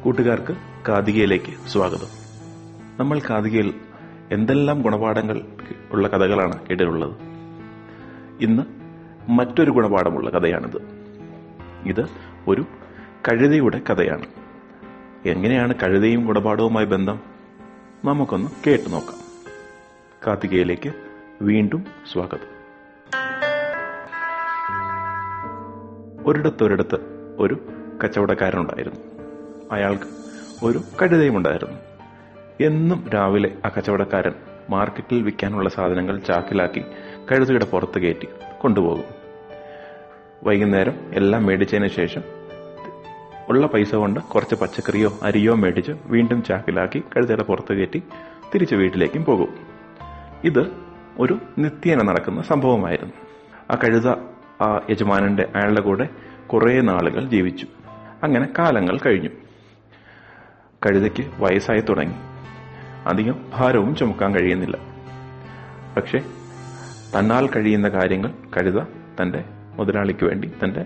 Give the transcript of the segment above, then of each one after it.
കൂട്ടുകാർക്ക് കാതികയിലേക്ക് സ്വാഗതം. നമ്മൾ കാതികയിൽ എന്തെല്ലാം ഗുണപാഠങ്ങൾ ഉള്ള കഥകളാണ് കേട്ടിട്ടുള്ളത്. ഇന്ന് മറ്റൊരു ഗുണപാഠമുള്ള കഥയാണിത്. ഇത് ഒരു കഴുതയുടെ കഥയാണ്. എങ്ങനെയാണ് കഴുതയും ഗുണപാഠവുമായി ബന്ധം? നമുക്കൊന്ന് കേട്ടു നോക്കാം. കാതികയിലേക്ക് വീണ്ടും സ്വാഗതം. ഒരിടത്തൊരിടത്ത് ഒരു കച്ചവടക്കാരനുണ്ടായിരുന്നു. അയാൾക്ക് ഒരു കഴുതയും ഉണ്ടായിരുന്നു. എന്നും രാവിലെ ആ കച്ചവടക്കാരൻ മാർക്കറ്റിൽ വിൽക്കാനുള്ള സാധനങ്ങൾ ചാക്കിലാക്കി കഴുതയുടെ പുറത്ത് കയറ്റി കൊണ്ടുപോകും. വൈകുന്നേരം എല്ലാം മേടിച്ചതിന് ശേഷം ഉള്ള പൈസ കൊണ്ട് കുറച്ച് പച്ചക്കറിയോ അരിയോ മേടിച്ച് വീണ്ടും ചാക്കിലാക്കി കഴുതയുടെ പുറത്ത് കയറ്റി തിരിച്ച് വീട്ടിലേക്കും പോകും. ഇത് ഒരു നിത്യേന നടക്കുന്ന സംഭവമായിരുന്നു. ആ കഴുത ആ യജമാനന്റെ അയാളുടെ കൂടെ കുറെ നാളുകൾ ജീവിച്ചു. അങ്ങനെ കാലങ്ങൾ കഴിഞ്ഞു. കഴുതയ്ക്ക് വയസ്സായി തുടങ്ങി. അധികം ഭാരവും ചുമക്കാൻ കഴിയുന്നില്ല. പക്ഷെ തന്നാൽ കഴിയുന്ന കാര്യങ്ങൾ കഴുത തന്റെ മുതലാളിക്ക് വേണ്ടി, തന്റെ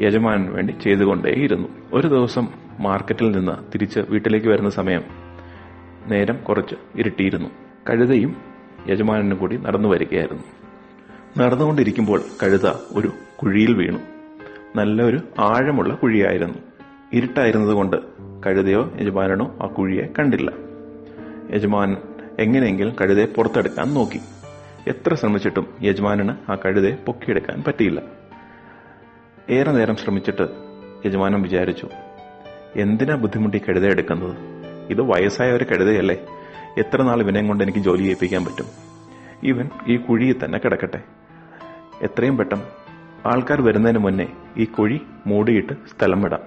യജമാനു വേണ്ടി ചെയ്തുകൊണ്ടേയിരുന്നു. ഒരു ദിവസം മാർക്കറ്റിൽ നിന്ന് തിരിച്ച് വീട്ടിലേക്ക് വരുന്ന സമയം നേരം കുറച്ച് ഇരുട്ടിയിരുന്നു. കഴുതയും യജമാനനും കൂടി നടന്നു വരികയായിരുന്നു. നടന്നുകൊണ്ടിരിക്കുമ്പോൾ കഴുത ഒരു കുഴിയിൽ വീണു. നല്ലൊരു ആഴമുള്ള കുഴിയായിരുന്നു. ഇരുട്ടായിരുന്നതുകൊണ്ട് കഴുതയോ യജമാനനോ ആ കുഴിയെ കണ്ടില്ല. യജമാനൻ എങ്ങനെയെങ്കിലും കഴുതയെ പുറത്തെടുക്കാൻ നോക്കി. എത്ര ശ്രമിച്ചിട്ടും യജമാനന് ആ കഴുതയെ പൊക്കിയെടുക്കാൻ പറ്റിയില്ല. ഏറെ നേരം ശ്രമിച്ചിട്ട് യജമാനൻ വിചാരിച്ചു, എന്തിനാ ബുദ്ധിമുട്ടി കഴുത എടുക്കുന്നത്? ഇത് വയസ്സായ ഒരു കഴുതയല്ലേ, എത്ര നാൾ ഇവനെ കൊണ്ട് എനിക്ക് ജോലി ചെയ്യിപ്പിക്കാൻ പറ്റും? ഇവൻ ഈ കുഴിയിൽ തന്നെ കിടക്കട്ടെ. എത്രയും പെട്ടെന്ന് ആൾക്കാർ വരുന്നതിന് മുന്നേ ഈ കുഴി മൂടിയിട്ട് സ്ഥലം വിടാം.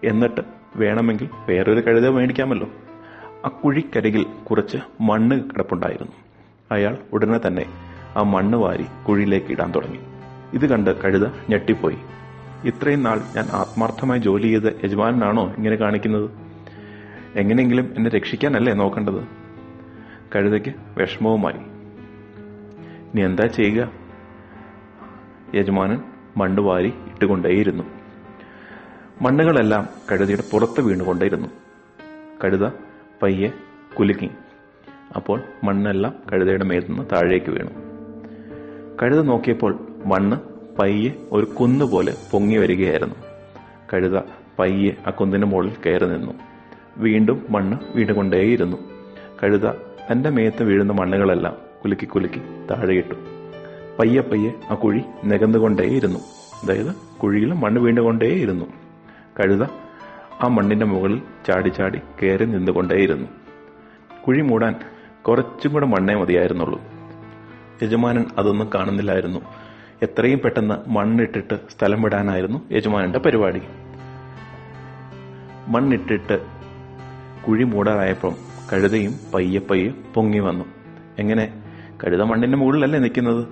എന്നിട്ട് വേണമെങ്കിൽ വേറൊരു കഴുത മേടിക്കാമല്ലോ. ആ കുഴിക്കരികിൽ കുറച്ച് മണ്ണ് കിടപ്പുണ്ടായിരുന്നു. അയാൾ ഉടനെ തന്നെ ആ മണ്ണ് വാരി കുഴിയിലേക്ക് ഇടാൻ തുടങ്ങി. ഇത് കണ്ട് കഴുത ഞെട്ടിപ്പോയി. ഇത്രയും നാൾ ഞാൻ ആത്മാർത്ഥമായി ജോലി ചെയ്ത യജമാനാണോ ഇങ്ങനെ കാണിക്കുന്നത്? എങ്ങനെയെങ്കിലും എന്നെ രക്ഷിക്കാനല്ലേ നോക്കേണ്ടത്? കഴുതയ്ക്ക് വിഷമവുമായി. ഇനി എന്താ ചെയ്യുക? യജമാനൻ മണ്ണ് വാരി ഇട്ടുകൊണ്ടേയിരുന്നു. മണ്ണുകളെല്ലാം കഴുതയുടെ പുറത്ത് വീണുകൊണ്ടേയിരുന്നു. കഴുത പയ്യെ കുലുക്കി. അപ്പോൾ മണ്ണെല്ലാം കഴുതയുടെ മേൽനിന്ന് താഴേക്ക് വീണു. കഴുത നോക്കിയപ്പോൾ മണ്ണ് പയ്യെ ഒരു കുന്നുപോലെ പൊങ്ങി വരികയായിരുന്നു. കഴുത പയ്യെ ആ കുന്നിന് മുകളിൽ കയറി നിന്നു. വീണ്ടും മണ്ണ് വീണുകൊണ്ടേയിരുന്നു. കഴുത തന്റെ മേത്ത് വീഴുന്ന മണ്ണുകളെല്ലാം കുലുക്കി കുലുക്കി താഴെയിട്ടു. പയ്യെ പയ്യെ ആ കുഴി നികന്നുകൊണ്ടേയിരുന്നു. അതായത് കുഴിയിൽ മണ്ണ് വീണ്ടുകൊണ്ടേയിരുന്നു. കഴുത ആ മണ്ണിന്റെ മുകളിൽ ചാടി ചാടി കയറി നിന്നുകൊണ്ടേയിരുന്നു. കുഴി മൂടാൻ കുറച്ചും കൂടെ മണ്ണേ മതിയായിരുന്നുള്ളൂ. യജമാനൻ അതൊന്നും കാണുന്നില്ലായിരുന്നു. എത്രയും പെട്ടെന്ന് മണ്ണിട്ടിട്ട് സ്ഥലം വിടാനായിരുന്നു യജമാനന്റെ പരിപാടി. മണ്ണിട്ടിട്ട് കുഴി മൂടാറായപ്പോൾ കഴുതയും പയ്യെ പയ്യെ പൊങ്ങി വന്നു. എങ്ങനെ? കഴുത മണ്ണിന്റെ മുകളിലല്ലേ നിൽക്കുന്നത്.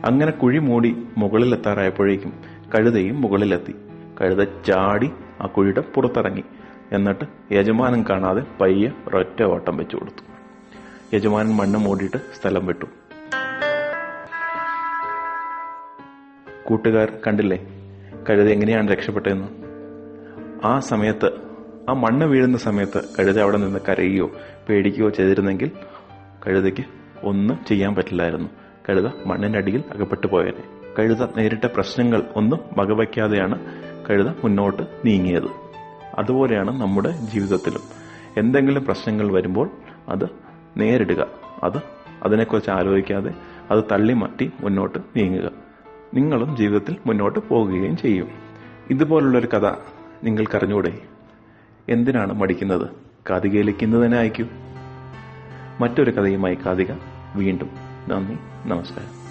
അങ്ങനെ കുഴി മൂടി മുകളിലെത്താറായപ്പോഴേക്കും കഴുതയും മുകളിലെത്തി. കഴുത ചാടി ആ കുഴിയുടെ പുറത്തിറങ്ങി. എന്നിട്ട് യജമാനൻ കാണാതെ പയ്യെ ഒരൊറ്റ ഓട്ടം വെച്ചു കൊടുത്തു. യജമാനൻ മണ്ണ് മൂടിയിട്ട് സ്ഥലം വിട്ടു. കൂട്ടുകാർ കണ്ടില്ലേ കഴുത എങ്ങനെയാണ് രക്ഷപ്പെട്ടതെന്ന്? ആ സമയത്ത്, ആ മണ്ണ് വീഴുന്ന സമയത്ത് കഴുത അവിടെ നിന്ന് കരയുകയോ പേടിക്കുകയോ ചെയ്തിരുന്നെങ്കിൽ കഴുതയ്ക്ക് ഒന്നും ചെയ്യാൻ പറ്റില്ലായിരുന്നു. കഴുത മണ്ണിന്റെ അടിയിൽ അകപ്പെട്ടു പോയേനെ. കഴുത നേരിട്ട പ്രശ്നങ്ങൾ ഒന്നും വകവയ്ക്കാതെയാണ് കഴുത മുന്നോട്ട് നീങ്ങിയത്. അതുപോലെയാണ് നമ്മുടെ ജീവിതത്തിലും. എന്തെങ്കിലും പ്രശ്നങ്ങൾ വരുമ്പോൾ അത് നേരിടുക, അതിനെക്കുറിച്ച് ആലോചിക്കാതെ അത് തള്ളി മാറ്റി മുന്നോട്ട് നീങ്ങുക. നിങ്ങളും ജീവിതത്തിൽ മുന്നോട്ട് പോകുകയും ചെയ്യും. ഇതുപോലുള്ളൊരു കഥ നിങ്ങൾക്കറിഞ്ഞൂടെ? എന്തിനാണ് മടിക്കുന്നത്? കാതികയിലേക്ക് ഇന്ന് തന്നെ അയക്കൂ. മറ്റൊരു കഥയുമായി കാതിക വീണ്ടും. നന്ദി, നമസ്കാരം.